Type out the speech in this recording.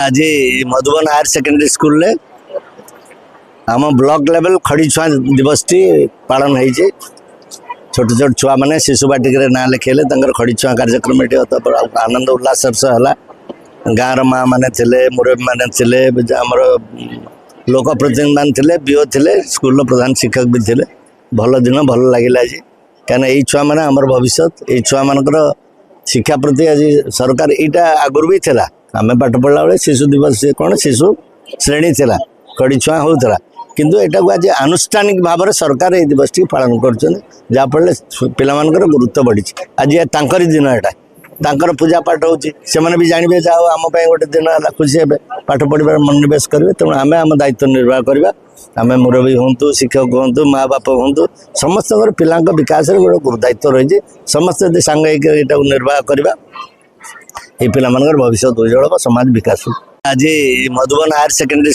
आज Madhuban higher secondary school रे आम ब्लॉक लेवल खड़ी छुआ दिवस टी पालन हो छोट छोट छुआ मैंने शिशु बाटिका ना लिखेले खड़ी छुआ कार्यक्रम आनंद उल्लास है गाँव माँ मैंने मुरबी मैंने आमर लोक प्रतिनिधि मान थे बीओ थे स्कूल प्रधान शिक्षक भी थे भल दिन भल लगे आज कहीं यही छुआ मैंने आमर भविष्य यही छुआ मानकर शिक्षा प्रति आज सरकार यहाँ आगुरी भी थी आम पाठ पढ़ला बेले शिशु दिवस कौन शिशु श्रेणी थी खड़ी छुआ होता किंतु एटा को आज आनुष्ठानिक भाव में सरकार ये दिवस टी पालन करफल पिलामानकर गुरुत्व बढ़ी आज तांकरी दिन एटा तांकर पूजा पाठ होची भी जानवे जाओ आम गोटे दिन है खुशी हे पाठ पढ़ार मनोनिवेश करेंगे तेणु आम आम दायित्व निर्वाह करवा आम मुरबी हूँ शिक्षक हूँ माँ बाप हूँ समस्त पिला विकास गोटे गुरुदायित्व रही समस्त सांगिक यहाँ निर्वाह करवा ये पिला भविष्य उज्जवल समाज विकास आज मधुबन हायर सेकेंडरी